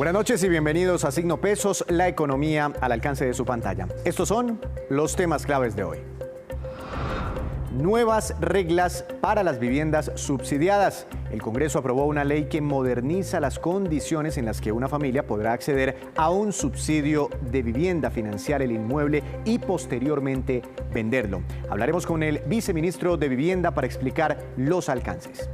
Buenas noches y bienvenidos a Signo Pesos, la economía al alcance de su pantalla. Estos son los temas claves de hoy. Nuevas reglas para las viviendas subsidiadas. El Congreso aprobó una ley que moderniza las condiciones en las que una familia podrá acceder a un subsidio de vivienda, financiar el inmueble y posteriormente venderlo. Hablaremos con el viceministro de Vivienda para explicar los alcances.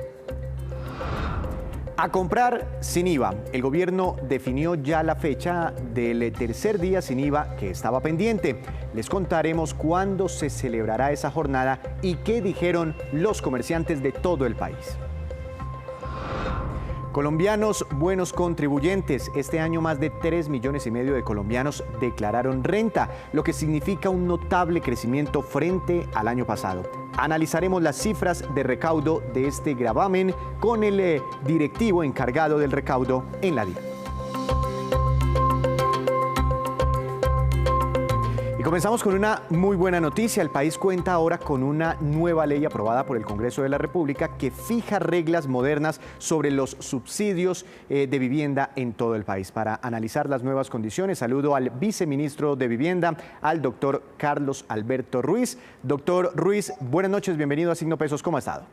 A comprar sin IVA. El gobierno definió ya la fecha del tercer día sin IVA que estaba pendiente. Les contaremos cuándo se celebrará esa jornada y qué dijeron los comerciantes de todo el país. Colombianos buenos contribuyentes. Este año más de 3,5 millones de colombianos declararon renta, lo que significa un notable crecimiento frente al año pasado. Analizaremos las cifras de recaudo de este gravamen con el directivo encargado del recaudo en la DIAN. Y comenzamos con una muy buena noticia. El país cuenta ahora con una nueva ley aprobada por el Congreso de la República que fija reglas modernas sobre los subsidios de vivienda en todo el país. Para analizar las nuevas condiciones, saludo al viceministro de Vivienda, al doctor Carlos Alberto Ruiz. Doctor Ruiz, buenas noches, bienvenido a Signo Pesos. ¿Cómo ha estado?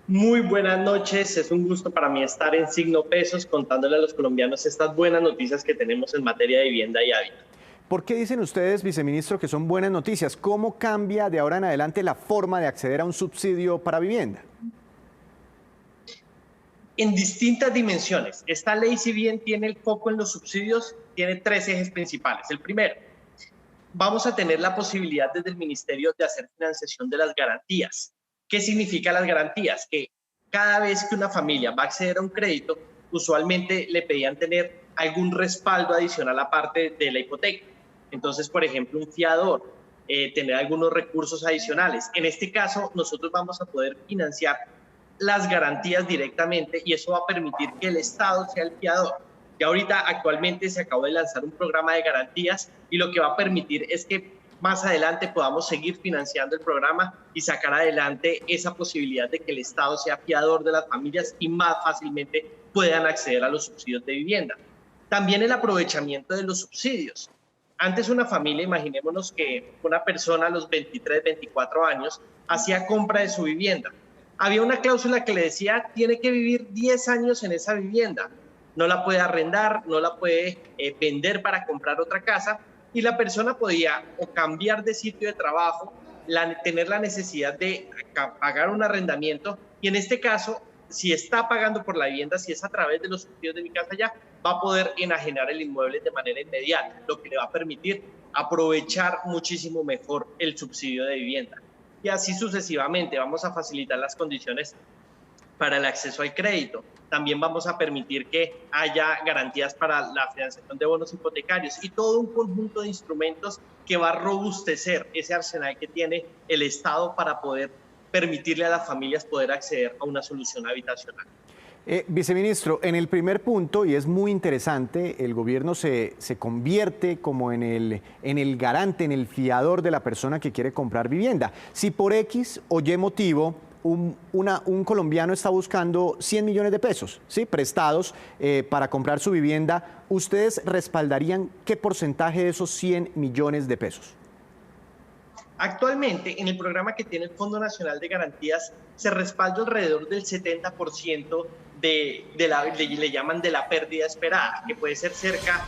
Muy buenas noches, es un gusto para mí estar en Signo Pesos contándole a los colombianos estas buenas noticias que tenemos en materia de vivienda y hábitat. ¿Por qué dicen ustedes, viceministro, que son buenas noticias? ¿Cómo cambia de ahora en adelante la forma de acceder a un subsidio para vivienda? En distintas dimensiones. Esta ley, si bien tiene el foco en los subsidios, tiene 3 ejes principales. El primero, vamos a tener la posibilidad desde el Ministerio de hacer financiación de las garantías. ¿Qué significa las garantías? Que cada vez que una familia va a acceder a un crédito, usualmente le pedían tener algún respaldo adicional aparte de la hipoteca. Entonces, por ejemplo, un fiador, tener algunos recursos adicionales. En este caso, nosotros vamos a poder financiar las garantías directamente y eso va a permitir que el Estado sea el fiador. Y ahorita, actualmente, se acabó de lanzar un programa de garantías y lo que va a permitir es que más adelante podamos seguir financiando el programa y sacar adelante esa posibilidad de que el Estado sea fiador de las familias y más fácilmente puedan acceder a los subsidios de vivienda. También el aprovechamiento de los subsidios. Antes una familia, imaginémonos que una persona a los 23, 24 años hacía compra de su vivienda. Había una cláusula que le decía, tiene que vivir 10 años en esa vivienda. No la puede arrendar, no la puede vender para comprar otra casa y la persona podía o cambiar de sitio de trabajo, tener la necesidad de pagar un arrendamiento y en este caso, si está pagando por la vivienda, si es a través de los subsidios de Mi Casa Ya, va a poder enajenar el inmueble de manera inmediata, lo que le va a permitir aprovechar muchísimo mejor el subsidio de vivienda. Y así sucesivamente vamos a facilitar las condiciones para el acceso al crédito. También vamos a permitir que haya garantías para la financiación de bonos hipotecarios y todo un conjunto de instrumentos que va a robustecer ese arsenal que tiene el Estado para poder permitirle a las familias poder acceder a una solución habitacional. Viceministro, en el primer punto, y es muy interesante, el gobierno se convierte como en el garante, en el fiador de la persona que quiere comprar vivienda. Si por X o Y motivo un colombiano está buscando 100 millones de pesos, ¿sí?, prestados para comprar su vivienda, ¿ustedes respaldarían qué porcentaje de esos 100 millones de pesos? Actualmente, en el programa que tiene el Fondo Nacional de Garantías, se respalda alrededor del 70% le llaman de la pérdida esperada, que puede ser cerca,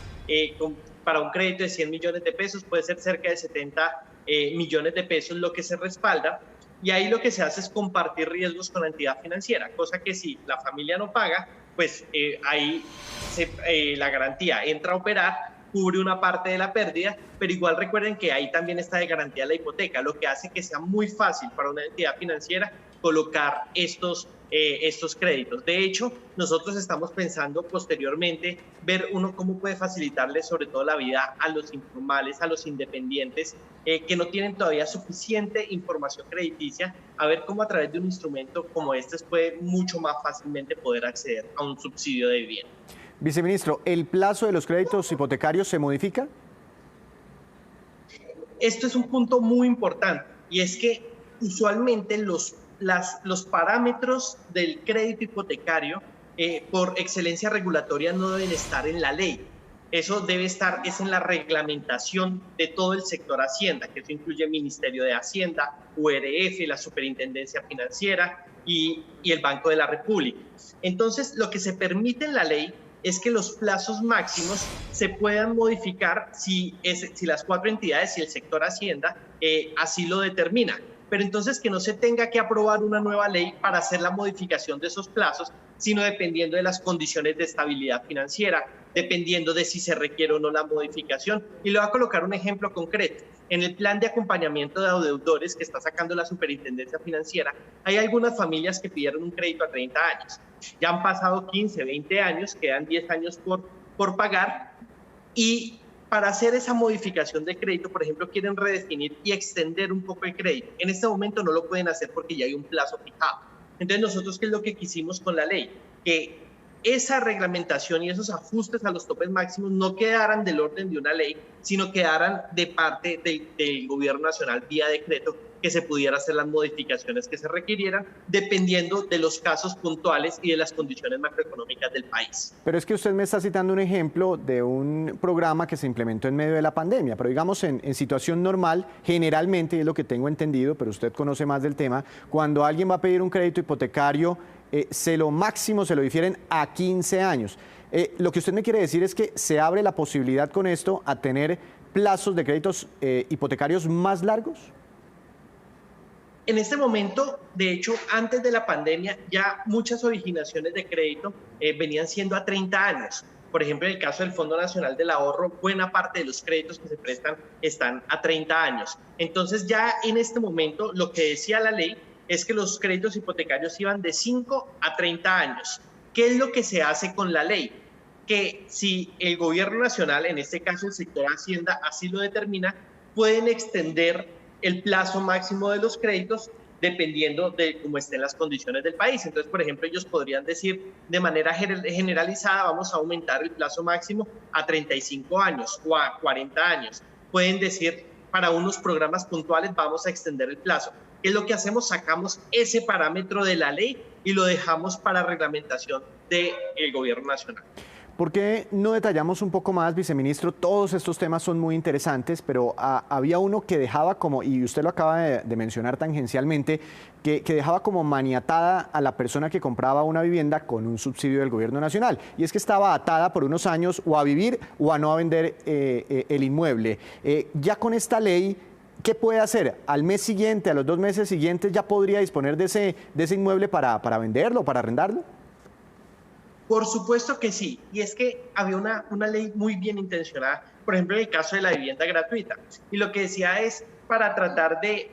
para un crédito de 100 millones de pesos, puede ser cerca de 70 millones de pesos lo que se respalda. Y ahí lo que se hace es compartir riesgos con la entidad financiera, cosa que si la familia no paga, pues ahí la garantía entra a operar, cubre una parte de la pérdida, pero igual recuerden que ahí también está de garantía la hipoteca, lo que hace que sea muy fácil para una entidad financiera colocar estos créditos. De hecho, nosotros estamos pensando posteriormente ver cómo puede facilitarle sobre todo la vida a los informales, a los independientes que no tienen todavía suficiente información crediticia, a ver cómo a través de un instrumento como este puede mucho más fácilmente poder acceder a un subsidio de vivienda. Viceministro, ¿el plazo de los créditos hipotecarios se modifica? Esto es un punto muy importante y es que usualmente los parámetros del crédito hipotecario por excelencia regulatoria no deben estar en la ley. Eso debe estar es en la reglamentación de todo el sector Hacienda, que eso incluye el Ministerio de Hacienda, URF, la Superintendencia Financiera y el Banco de la República. Entonces, lo que se permite en la ley es que los plazos máximos se puedan modificar si las cuatro entidades y el sector Hacienda así lo determinan. Pero entonces que no se tenga que aprobar una nueva ley para hacer la modificación de esos plazos, sino dependiendo de las condiciones de estabilidad financiera, dependiendo de si se requiere o no la modificación. Y le voy a colocar un ejemplo concreto. En el plan de acompañamiento de deudores que está sacando la Superintendencia Financiera, hay algunas familias que pidieron un crédito a 30 años. Ya han pasado 15, 20 años, quedan 10 años por pagar, y para hacer esa modificación de crédito, por ejemplo, quieren redefinir y extender un poco el crédito. En este momento no lo pueden hacer porque ya hay un plazo fijado. Entonces nosotros, ¿qué es lo que quisimos con la ley? Que esa reglamentación y esos ajustes a los topes máximos no quedaran del orden de una ley, sino quedaran de parte del gobierno nacional vía decreto, que se pudiera hacer las modificaciones que se requirieran dependiendo de los casos puntuales y de las condiciones macroeconómicas del país. Pero es que usted me está citando un ejemplo de un programa que se implementó en medio de la pandemia, pero digamos en situación normal, generalmente, y es lo que tengo entendido, pero usted conoce más del tema, cuando alguien va a pedir un crédito hipotecario, lo máximo se lo difieren a 15 años. Lo que usted me quiere decir es que se abre la posibilidad con esto a tener plazos de créditos hipotecarios más largos. En este momento, de hecho, antes de la pandemia, ya muchas originaciones de crédito venían siendo a 30 años. Por ejemplo, en el caso del Fondo Nacional del Ahorro, buena parte de los créditos que se prestan están a 30 años. Entonces, ya en este momento, lo que decía la ley es que los créditos hipotecarios iban de 5 a 30 años. ¿Qué es lo que se hace con la ley? Que si el gobierno nacional, en este caso el sector Hacienda, así lo determina, pueden extender el plazo máximo de los créditos dependiendo de cómo estén las condiciones del país. Entonces, por ejemplo, ellos podrían decir de manera generalizada, vamos a aumentar el plazo máximo a 35 años o a 40 años. Pueden decir, para unos programas puntuales vamos a extender el plazo. ¿Qué es lo que hacemos? Sacamos ese parámetro de la ley y lo dejamos para reglamentación del gobierno nacional. ¿Por qué no detallamos un poco más, viceministro? Todos estos temas son muy interesantes, pero había uno que dejaba como, y usted lo acaba de mencionar tangencialmente, que dejaba como maniatada a la persona que compraba una vivienda con un subsidio del gobierno nacional. Y es que estaba atada por unos años o a vivir o a no vender el inmueble. Ya con esta ley, ¿qué puede hacer? ¿Al mes siguiente, a los 2 meses siguientes, ya podría disponer de ese inmueble para venderlo, para arrendarlo? Por supuesto que sí, y es que había una ley muy bien intencionada, por ejemplo, en el caso de la vivienda gratuita, y lo que decía es para tratar de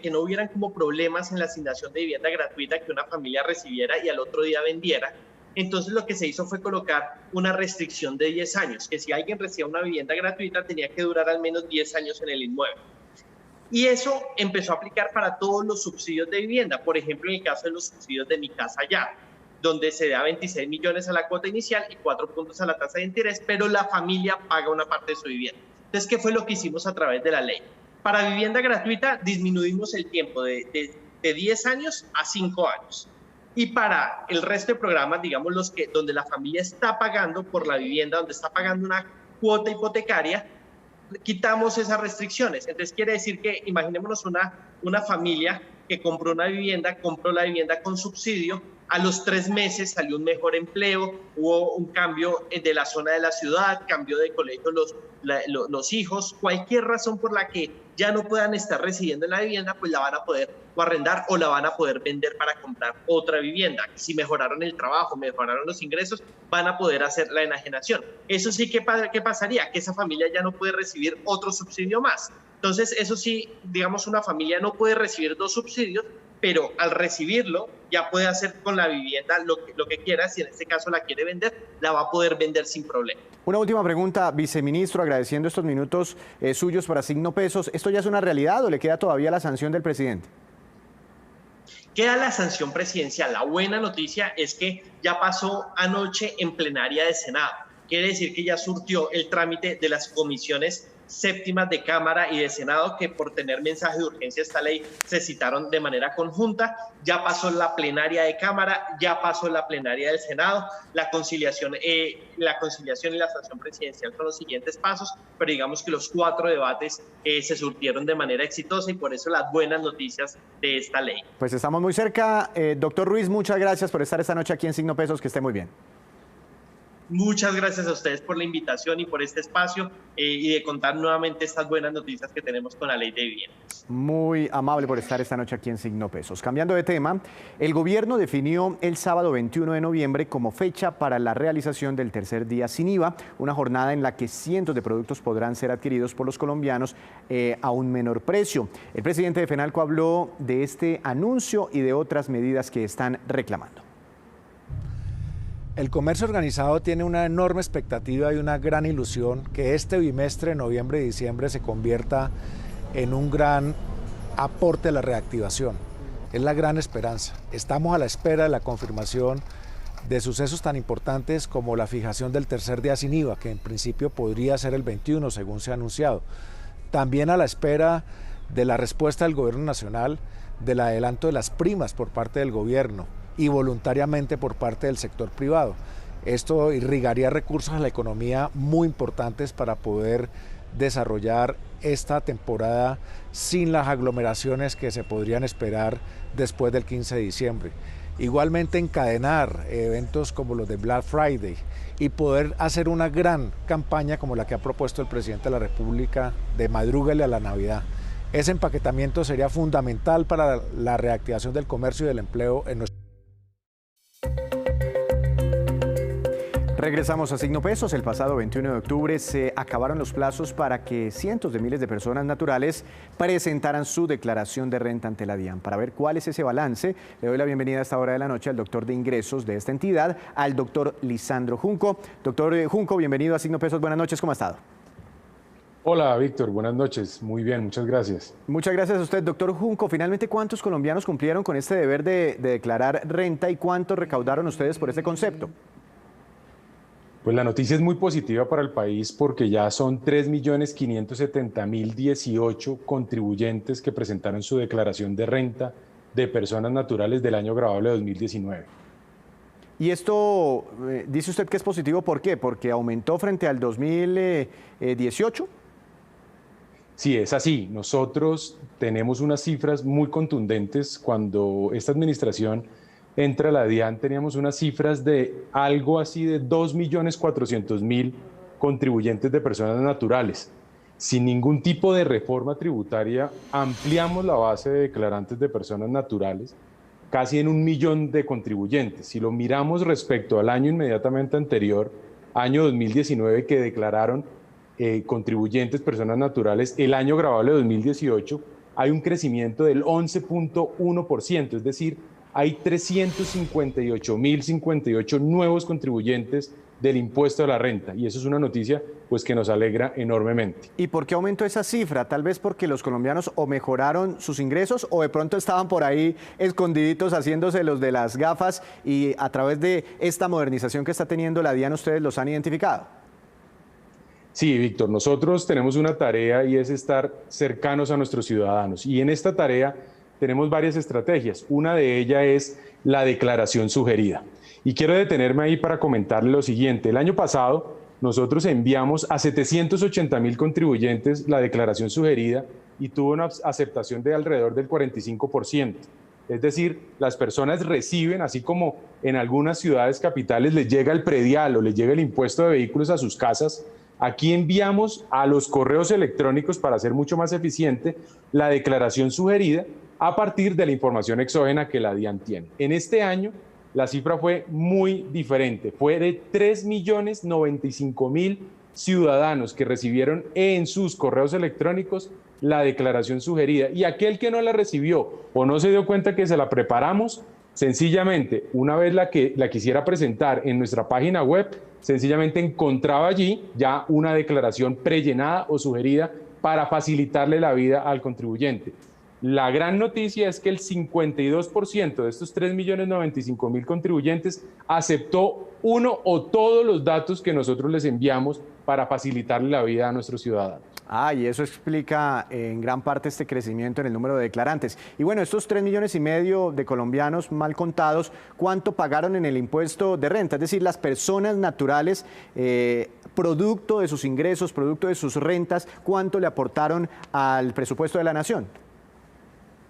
que no hubieran como problemas en la asignación de vivienda gratuita, que una familia recibiera y al otro día vendiera. Entonces lo que se hizo fue colocar una restricción de 10 años, que si alguien recibía una vivienda gratuita tenía que durar al menos 10 años en el inmueble. Y eso empezó a aplicar para todos los subsidios de vivienda, por ejemplo, en el caso de los subsidios de Mi Casa Ya, donde se da 26 millones a la cuota inicial y 4 puntos a la tasa de interés, pero la familia paga una parte de su vivienda. Entonces, ¿qué fue lo que hicimos a través de la ley? Para vivienda gratuita disminuimos el tiempo de 10 años a 5 años. Y para el resto de programas, digamos donde la familia está pagando por la vivienda, donde está pagando una cuota hipotecaria, quitamos esas restricciones. Entonces quiere decir que imaginémonos una familia que compró la vivienda con subsidio, a los 3 meses salió un mejor empleo, hubo un cambio de la zona de la ciudad, cambio de colegio los hijos, cualquier razón por la que ya no puedan estar residiendo en la vivienda, pues la van a poder o arrendar o la van a poder vender para comprar otra vivienda. Si mejoraron el trabajo, mejoraron los ingresos, van a poder hacer la enajenación. Eso sí, ¿qué pasaría? Que esa familia ya no puede recibir otro subsidio más. Entonces, eso sí, digamos, una familia no puede recibir 2 subsidios, pero al recibirlo ya puede hacer con la vivienda lo que quiera. Si en este caso la quiere vender, la va a poder vender sin problema. Una última pregunta, viceministro, agradeciendo estos minutos suyos para Signo Pesos. ¿Esto ya es una realidad o le queda todavía la sanción del presidente? Queda la sanción presidencial. La buena noticia es que ya pasó anoche en plenaria de Senado. Quiere decir que ya surtió el trámite de las comisiones séptimas de Cámara y de Senado, que por tener mensaje de urgencia esta ley se citaron de manera conjunta. Ya pasó la plenaria de Cámara, ya pasó la plenaria del Senado. La conciliación y la sanción presidencial son los siguientes pasos, pero digamos que los 4 debates se surtieron de manera exitosa y por eso las buenas noticias de esta ley. Pues estamos muy cerca. Doctor Ruiz, muchas gracias por estar esta noche aquí en Signo Pesos, que esté muy bien. Muchas gracias a ustedes por la invitación y por este espacio y de contar nuevamente estas buenas noticias que tenemos con la ley de vivienda. Muy amable por estar esta noche aquí en Signo Pesos. Cambiando de tema, el gobierno definió el sábado 21 de noviembre como fecha para la realización del tercer día sin IVA, una jornada en la que cientos de productos podrán ser adquiridos por los colombianos a un menor precio. El presidente de FENALCO habló de este anuncio y de otras medidas que están reclamando. El comercio organizado tiene una enorme expectativa y una gran ilusión que este bimestre, noviembre y diciembre, se convierta en un gran aporte a la reactivación. Es la gran esperanza. Estamos a la espera de la confirmación de sucesos tan importantes como la fijación del tercer día sin IVA, que en principio podría ser el 21, según se ha anunciado. También a la espera de la respuesta del gobierno nacional del adelanto de las primas por parte del gobierno y voluntariamente por parte del sector privado. Esto irrigaría recursos a la economía muy importantes para poder desarrollar esta temporada sin las aglomeraciones que se podrían esperar después del 15 de diciembre. Igualmente encadenar eventos como los de Black Friday y poder hacer una gran campaña como la que ha propuesto el presidente de la República de madrúguele a la Navidad. Ese empaquetamiento sería fundamental para la reactivación del comercio y del empleo en nuestro país. Regresamos a Signo Pesos. El pasado 21 de octubre se acabaron los plazos para que cientos de miles de personas naturales presentaran su declaración de renta ante la DIAN. Para ver cuál es ese balance, le doy la bienvenida a esta hora de la noche al doctor de ingresos de esta entidad, al doctor Lisandro Junco. Doctor Junco, bienvenido a Signo Pesos. Buenas noches, ¿cómo ha estado? Hola, Víctor. Buenas noches. Muy bien, muchas gracias. Muchas gracias a usted, doctor Junco. Finalmente, ¿cuántos colombianos cumplieron con este deber de declarar renta y cuánto recaudaron ustedes por este concepto? Pues la noticia es muy positiva para el país porque ya son 3.570.018 contribuyentes que presentaron su declaración de renta de personas naturales del año gravable 2019. Y esto, dice usted que es positivo, ¿por qué? ¿Porque aumentó frente al 2018? Sí, es así. Nosotros tenemos unas cifras muy contundentes. Cuando esta administración entra a la DIAN, teníamos unas cifras de algo así de 2.400.000 contribuyentes de personas naturales. Sin ningún tipo de reforma tributaria, ampliamos la base de declarantes de personas naturales casi en 1 millón de contribuyentes. Si lo miramos respecto al año inmediatamente anterior, año 2019, que declararon contribuyentes personas naturales, el año gravable de 2018, hay un crecimiento del 11.1%, es decir, hay 358.058 nuevos contribuyentes del impuesto a la renta, y eso es una noticia pues que nos alegra enormemente. ¿Y por qué aumentó esa cifra? Tal vez porque los colombianos o mejoraron sus ingresos o de pronto estaban por ahí escondiditos haciéndose los de las gafas y a través de esta modernización que está teniendo la DIAN ustedes los han identificado. Sí, Víctor, nosotros tenemos una tarea y es estar cercanos a nuestros ciudadanos, y en esta tarea tenemos varias estrategias. Una de ellas es la declaración sugerida. Y quiero detenerme ahí para comentarle lo siguiente. El año pasado nosotros enviamos a 780.000 contribuyentes la declaración sugerida y tuvo una aceptación de alrededor del 45%. Es decir, las personas reciben, así como en algunas ciudades capitales les llega el predial o les llega el impuesto de vehículos a sus casas, aquí enviamos a los correos electrónicos, para ser mucho más eficiente, la declaración sugerida a partir de la información exógena que la DIAN tiene. En este año la cifra fue muy diferente, fue de 3.095.000 ciudadanos que recibieron en sus correos electrónicos la declaración sugerida, y aquel que no la recibió o no se dio cuenta que se la preparamos, sencillamente una vez la quisiera presentar en nuestra página web, sencillamente encontraba allí ya una declaración prellenada o sugerida para facilitarle la vida al contribuyente. La gran noticia es que el 52% de estos 3.095.000 contribuyentes aceptó uno o todos los datos que nosotros les enviamos para facilitarle la vida a nuestros ciudadanos. Y eso explica en gran parte este crecimiento en el número de declarantes. Y bueno, estos 3,5 millones de colombianos mal contados, ¿cuánto pagaron en el impuesto de renta? Es decir, las personas naturales, producto de sus ingresos, producto de sus rentas, ¿cuánto le aportaron al presupuesto de la nación?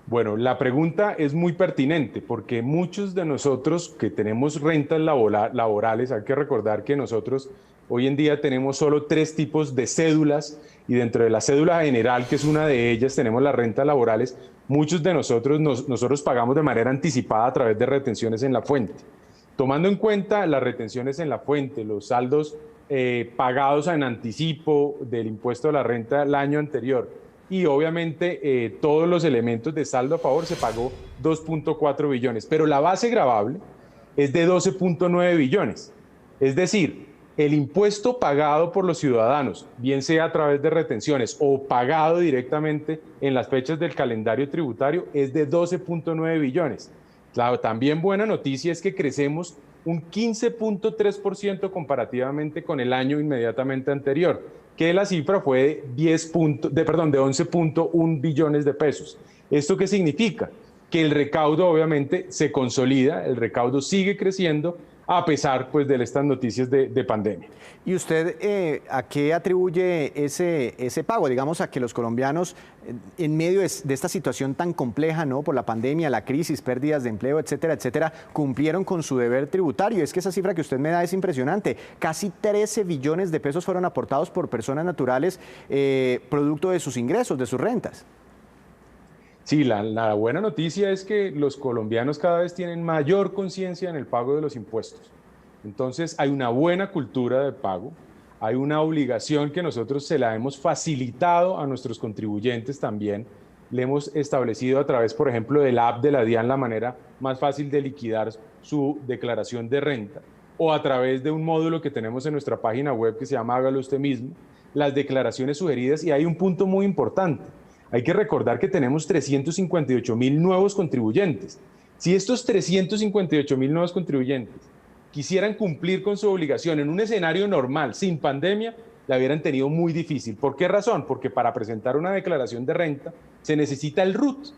Bueno, la pregunta es muy pertinente porque muchos de nosotros que tenemos rentas laborales, hay que recordar que nosotros hoy en día tenemos solo 3 tipos de cédulas y dentro de la cédula general, que es una de ellas, tenemos las rentas laborales. Muchos de nosotros pagamos de manera anticipada a través de retenciones en la fuente. Tomando en cuenta las retenciones en la fuente, los saldos pagados en anticipo del impuesto a la renta el año anterior y obviamente todos los elementos de saldo a favor, se pagó 2.4 billones, pero la base gravable es de 12.9 billones. Es decir, el impuesto pagado por los ciudadanos, bien sea a través de retenciones o pagado directamente en las fechas del calendario tributario, es de 12.9 billones. Claro, también buena noticia es que crecemos un 15.3% comparativamente con el año inmediatamente anterior, que la cifra fue de 11.1 billones de pesos. ¿Esto qué significa? Que el recaudo obviamente se consolida, el recaudo sigue creciendo a pesar pues, de estas noticias de pandemia. ¿Y usted a qué atribuye ese pago? Digamos, a que los colombianos, en medio de esta situación tan compleja, ¿no? Por la pandemia, la crisis, pérdidas de empleo, etcétera, etcétera, cumplieron con su deber tributario. Es que esa cifra que usted me da es impresionante. Casi 13 billones de pesos fueron aportados por personas naturales, producto de sus ingresos, de sus rentas. Sí, la buena noticia es que los colombianos cada vez tienen mayor conciencia en el pago de los impuestos. Entonces hay una buena cultura de pago, hay una obligación que nosotros se la hemos facilitado a nuestros contribuyentes también. Le hemos establecido a través, por ejemplo, del app de la DIAN la manera más fácil de liquidar su declaración de renta o a través de un módulo que tenemos en nuestra página web que se llama Hágalo Usted Mismo, las declaraciones sugeridas. Y hay un punto muy importante. Hay que recordar que tenemos 358.000 nuevos contribuyentes. Si estos 358.000 nuevos contribuyentes quisieran cumplir con su obligación en un escenario normal, sin pandemia, la hubieran tenido muy difícil. ¿Por qué razón? Porque para presentar una declaración de renta se necesita el RUT.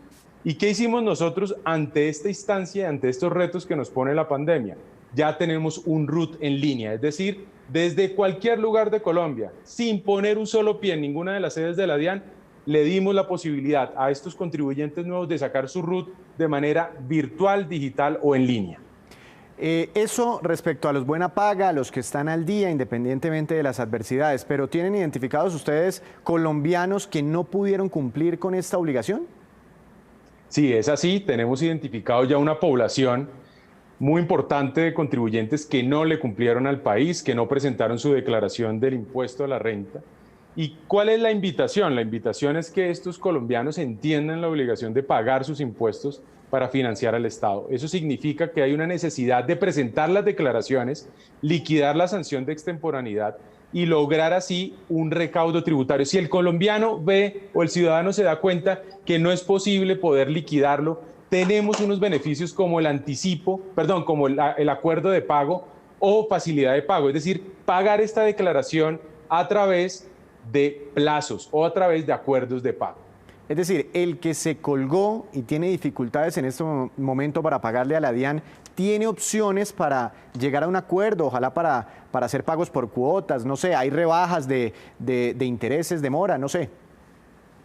¿Y qué hicimos nosotros ante esta instancia, ante estos retos que nos pone la pandemia? Ya tenemos un RUT en línea, es decir, desde cualquier lugar de Colombia, sin poner un solo pie en ninguna de las sedes de la DIAN, le dimos la posibilidad a estos contribuyentes nuevos de sacar su RUT de manera virtual, digital o en línea. Eso respecto a los buena paga, a los que están al día, independientemente de las adversidades, pero ¿tienen identificados ustedes colombianos que no pudieron cumplir con esta obligación? Sí, es así. Tenemos identificado ya una población muy importante de contribuyentes que no le cumplieron al país, que no presentaron su declaración del impuesto a la renta. ¿Y cuál es la invitación? La invitación es que estos colombianos entiendan la obligación de pagar sus impuestos para financiar al Estado. Eso significa que hay una necesidad de presentar las declaraciones, liquidar la sanción de extemporaneidad y lograr así un recaudo tributario. Si el colombiano ve o el ciudadano se da cuenta que no es posible poder liquidarlo, tenemos unos beneficios como el anticipo, como el acuerdo de pago o facilidad de pago, es decir, pagar esta declaración a través de plazos o a través de acuerdos de pago. Es decir, el que se colgó y tiene dificultades en este momento para pagarle a la DIAN, tiene opciones para llegar a un acuerdo, ojalá para hacer pagos por cuotas, no sé, hay rebajas de intereses de mora, no sé.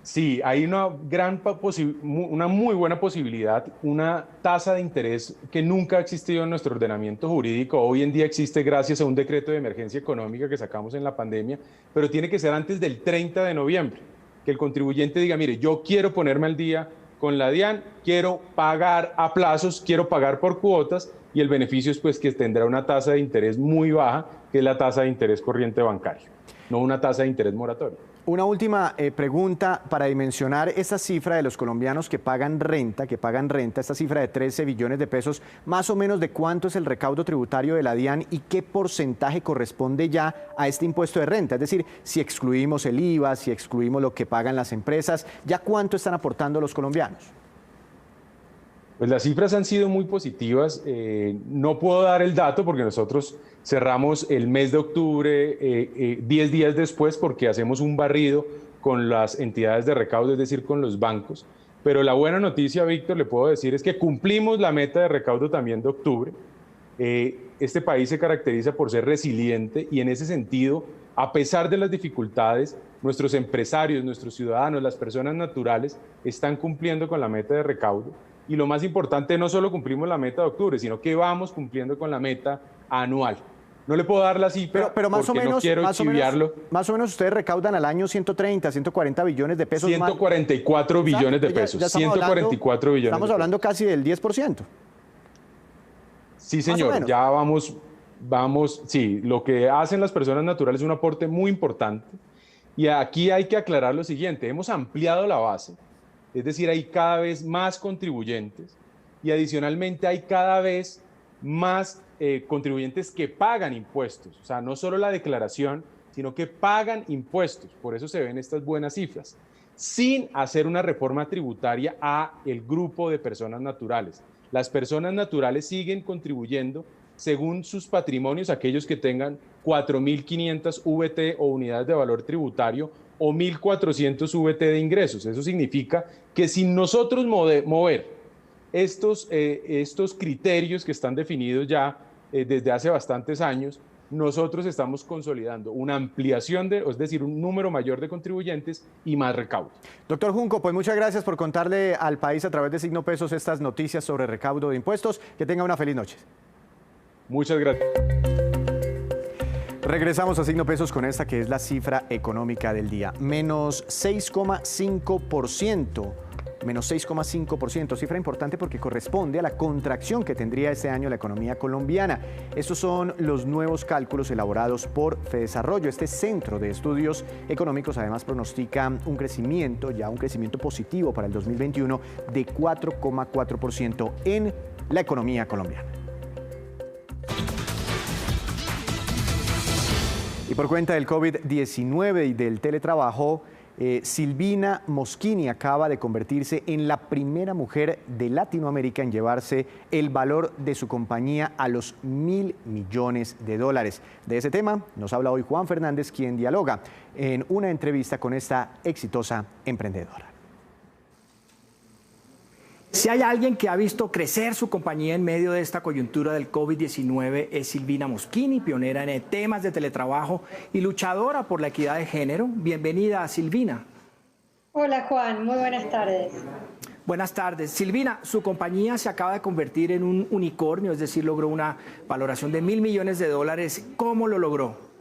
Sí, hay una muy buena posibilidad, una tasa de interés que nunca ha existido en nuestro ordenamiento jurídico. Hoy en día existe gracias a un decreto de emergencia económica que sacamos en la pandemia, pero tiene que ser antes del 30 de noviembre, que el contribuyente diga, mire, yo quiero ponerme al día con la DIAN, quiero pagar a plazos, quiero pagar por cuotas y el beneficio es pues que tendrá una tasa de interés muy baja, que es la tasa de interés corriente bancario, no una tasa de interés moratorio. Una última pregunta para dimensionar esta cifra de los colombianos que pagan renta, esta cifra de 13 billones de pesos, más o menos de cuánto es el recaudo tributario de la DIAN y qué porcentaje corresponde ya a este impuesto de renta. Es decir, si excluimos el IVA, si excluimos lo que pagan las empresas, ¿ya cuánto están aportando los colombianos? Pues las cifras han sido muy positivas. No puedo dar el dato porque nosotros cerramos el mes de octubre 10 días después porque hacemos un barrido con las entidades de recaudo, es decir, con los bancos. Pero la buena noticia, Víctor, le puedo decir es que cumplimos la meta de recaudo también de octubre. Este país se caracteriza por ser resiliente y en ese sentido, a pesar de las dificultades, nuestros empresarios, nuestros ciudadanos, las personas naturales están cumpliendo con la meta de recaudo. Y lo más importante, no solo cumplimos la meta de octubre, sino que vamos cumpliendo con la meta anual. No le puedo dar la cifra pero más porque o menos, no quiero chiviarlo. Más o menos ustedes recaudan al año 130, 140 billones de pesos. 144 billones de pesos. Ya 144 billones. Estamos hablando casi del 10%. Sí, señor, ya vamos, sí, lo que hacen las personas naturales es un aporte muy importante. Y aquí hay que aclarar lo siguiente, hemos ampliado la base, es decir, hay cada vez más contribuyentes y adicionalmente hay cada vez más contribuyentes que pagan impuestos, o sea, no solo la declaración, sino que pagan impuestos, por eso se ven estas buenas cifras, sin hacer una reforma tributaria a el grupo de personas naturales. Las personas naturales siguen contribuyendo según sus patrimonios, aquellos que tengan 4.500 VT o unidades de valor tributario o 1.400 VT de ingresos. Eso significa que sin nosotros mover estos criterios que están definidos ya desde hace bastantes años, nosotros estamos consolidando una ampliación es decir, un número mayor de contribuyentes y más recaudo. Doctor Junco, pues muchas gracias por contarle al país a través de Signo Pesos estas noticias sobre recaudo de impuestos. Que tenga una feliz noche. Muchas gracias. Regresamos a Signo Pesos con esta que es la cifra económica del día. Menos 6,5%. Menos 6,5%, cifra importante porque corresponde a la contracción que tendría este año la economía colombiana. Estos son los nuevos cálculos elaborados por Fedesarrollo. Este centro de estudios económicos además pronostica un crecimiento positivo para el 2021 de 4,4% en la economía colombiana. Y por cuenta del COVID-19 y del teletrabajo, Silvina Moschini acaba de convertirse en la primera mujer de Latinoamérica en llevarse el valor de su compañía a los $1.000 millones. De ese tema nos habla hoy Juan Fernández, quien dialoga en una entrevista con esta exitosa emprendedora. Si hay alguien que ha visto crecer su compañía en medio de esta coyuntura del COVID-19 es Silvina Moschini, pionera en temas de teletrabajo y luchadora por la equidad de género. Bienvenida, Silvina. Hola, Juan. Muy buenas tardes. Buenas tardes. Silvina, su compañía se acaba de convertir en un unicornio, es decir, logró una valoración de $1.000 millones. ¿Cómo lo logró?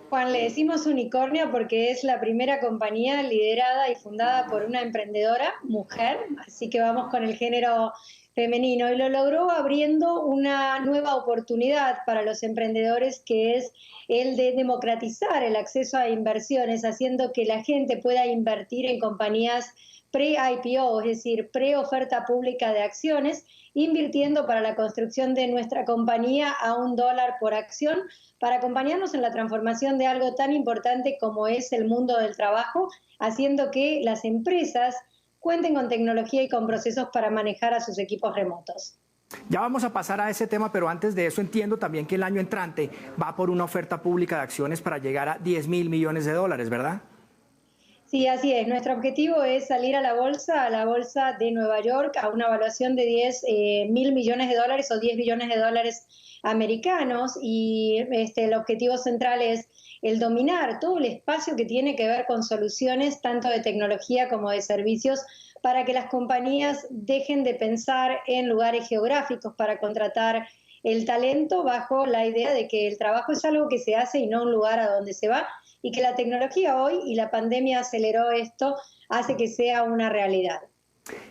Juan, le decimos unicornio porque es la primera compañía liderada y fundada por una emprendedora, mujer, así que vamos con el género femenino, y lo logró abriendo una nueva oportunidad para los emprendedores, que es el de democratizar el acceso a inversiones, haciendo que la gente pueda invertir en compañías pre-IPO, es decir, pre-oferta pública de acciones, invirtiendo para la construcción de nuestra compañía a $1 por acción, para acompañarnos en la transformación de algo tan importante como es el mundo del trabajo, haciendo que las empresas cuenten con tecnología y con procesos para manejar a sus equipos remotos. Ya vamos a pasar a ese tema, pero antes de eso entiendo también que el año entrante va por una oferta pública de acciones para llegar a $10.000 millones, ¿verdad? Sí, así es. Nuestro objetivo es salir a la bolsa de Nueva York, a una evaluación de $10.000 millones o $10 billones americanos, y el objetivo central es el dominar todo el espacio que tiene que ver con soluciones tanto de tecnología como de servicios, para que las compañías dejen de pensar en lugares geográficos para contratar el talento, bajo la idea de que el trabajo es algo que se hace y no un lugar a donde se va, y que la tecnología hoy, y la pandemia aceleró esto, hace que sea una realidad.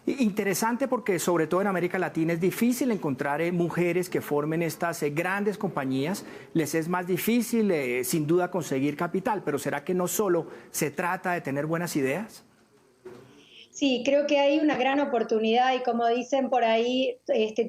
Interesante, porque sobre todo en América Latina es difícil encontrar mujeres que formen estas grandes compañías. Les es más difícil, sin duda, conseguir capital, pero ¿será que no solo se trata de tener buenas ideas? Sí, creo que hay una gran oportunidad y como dicen por ahí,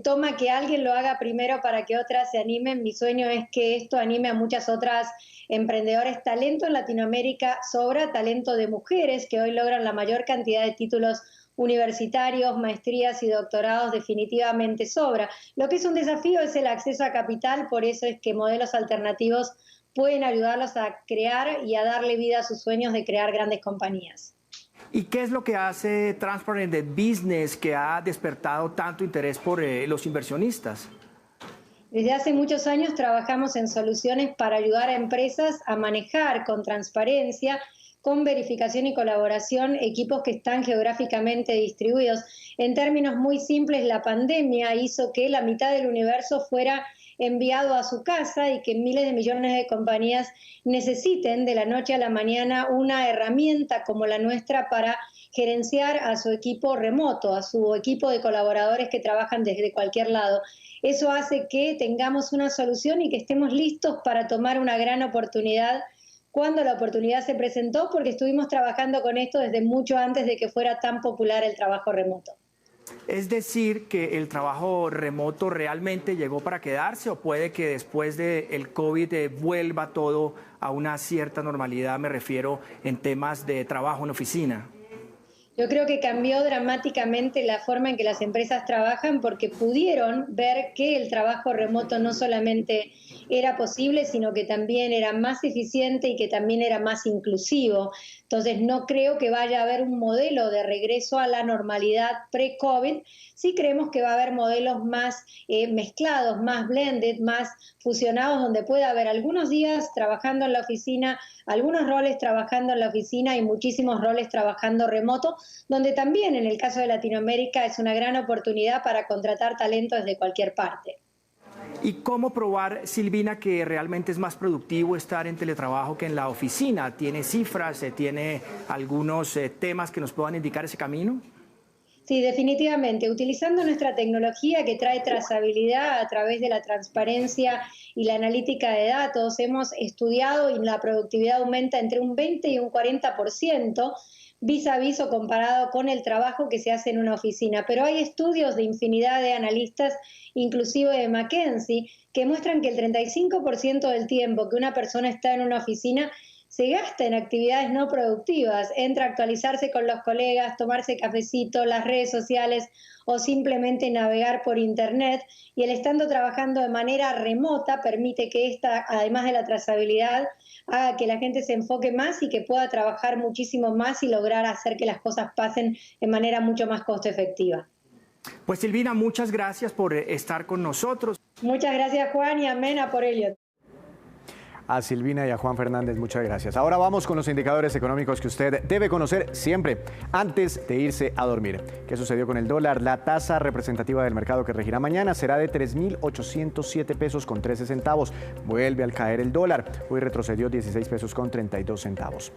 toma que alguien lo haga primero para que otras se animen. Mi sueño es que esto anime a muchas otras emprendedores. Talento en Latinoamérica sobra, talento de mujeres que hoy logran la mayor cantidad de títulos universitarios, maestrías y doctorados definitivamente sobra. Lo que es un desafío es el acceso a capital, por eso es que modelos alternativos pueden ayudarlos a crear y a darle vida a sus sueños de crear grandes compañías. ¿Y qué es lo que hace Transparent Business que ha despertado tanto interés por los inversionistas? Desde hace muchos años trabajamos en soluciones para ayudar a empresas a manejar con transparencia, con verificación y colaboración, equipos que están geográficamente distribuidos. En términos muy simples, la pandemia hizo que la mitad del universo fuera enviado a su casa y que miles de millones de compañías necesiten de la noche a la mañana una herramienta como la nuestra para gerenciar a su equipo remoto, a su equipo de colaboradores que trabajan desde cualquier lado. Eso hace que tengamos una solución y que estemos listos para tomar una gran oportunidad cuando la oportunidad se presentó, porque estuvimos trabajando con esto desde mucho antes de que fuera tan popular el trabajo remoto. Es decir, que el trabajo remoto realmente llegó para quedarse o puede que después del COVID vuelva todo a una cierta normalidad, me refiero en temas de trabajo en oficina. Yo creo que cambió dramáticamente la forma en que las empresas trabajan porque pudieron ver que el trabajo remoto no solamente era posible, sino que también era más eficiente y que también era más inclusivo. Entonces, no creo que vaya a haber un modelo de regreso a la normalidad pre-COVID. Sí creemos que va a haber modelos más mezclados, más blended, más fusionados, donde pueda haber algunos días trabajando en la oficina, algunos roles trabajando en la oficina y muchísimos roles trabajando remoto, donde también en el caso de Latinoamérica es una gran oportunidad para contratar talento desde cualquier parte. ¿Y cómo probar, Silvina, que realmente es más productivo estar en teletrabajo que en la oficina? ¿Tiene cifras, tiene algunos temas que nos puedan indicar ese camino? Sí, definitivamente. Utilizando nuestra tecnología que trae trazabilidad a través de la transparencia y la analítica de datos, hemos estudiado y la productividad aumenta entre un 20 y un 40%, vis a vis o comparado con el trabajo que se hace en una oficina. Pero hay estudios de infinidad de analistas, inclusive de McKinsey, que muestran que el 35% del tiempo que una persona está en una oficina se gasta en actividades no productivas, entre actualizarse con los colegas, tomarse cafecito, las redes sociales o simplemente navegar por internet, y el estando trabajando de manera remota permite que esta, además de la trazabilidad, haga que la gente se enfoque más y que pueda trabajar muchísimo más y lograr hacer que las cosas pasen de manera mucho más costo efectiva. Pues Silvina, muchas gracias por estar con nosotros. Muchas gracias, Juan, y amén a por ello. A Silvina y a Juan Fernández, muchas gracias. Ahora vamos con los indicadores económicos que usted debe conocer siempre antes de irse a dormir. ¿Qué sucedió con el dólar? La tasa representativa del mercado que regirá mañana será de 3.807 pesos con 13 centavos. Vuelve al caer el dólar. Hoy retrocedió 16 pesos con 32 centavos.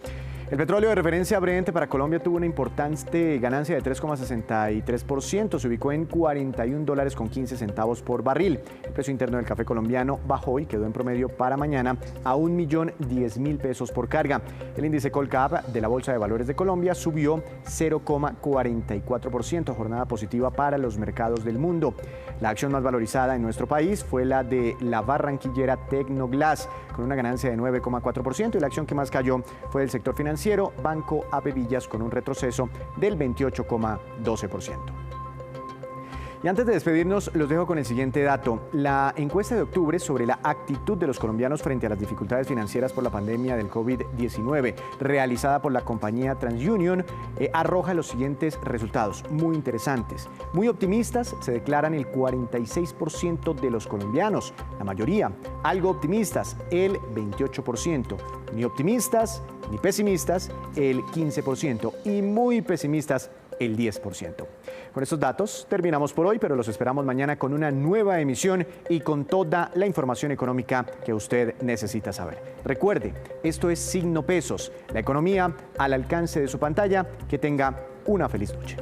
El petróleo de referencia Brent para Colombia tuvo una importante ganancia de 3,63%. Se ubicó en $41 con 15 centavos por barril. El precio interno del café colombiano bajó y quedó en promedio para mañana a 1.010.000 pesos por carga. El índice Colcap de la Bolsa de Valores de Colombia subió 0,44%, jornada positiva para los mercados del mundo. La acción más valorizada en nuestro país fue la de la barranquillera Tecnoglass, con una ganancia de 9,4%, y la acción que más cayó fue del sector financiero, Banco Apevillas, con un retroceso del 28,12%. Y antes de despedirnos, los dejo con el siguiente dato. La encuesta de octubre sobre la actitud de los colombianos frente a las dificultades financieras por la pandemia del COVID-19, realizada por la compañía TransUnion, arroja los siguientes resultados muy interesantes. Muy optimistas se declaran el 46% de los colombianos, la mayoría. Algo optimistas, el 28%. Ni optimistas ni pesimistas, el 15%. Y muy pesimistas, el 10%. Con estos datos terminamos por hoy, pero los esperamos mañana con una nueva emisión y con toda la información económica que usted necesita saber. Recuerde, esto es Signo Pesos, la economía al alcance de su pantalla. Que tenga una feliz noche.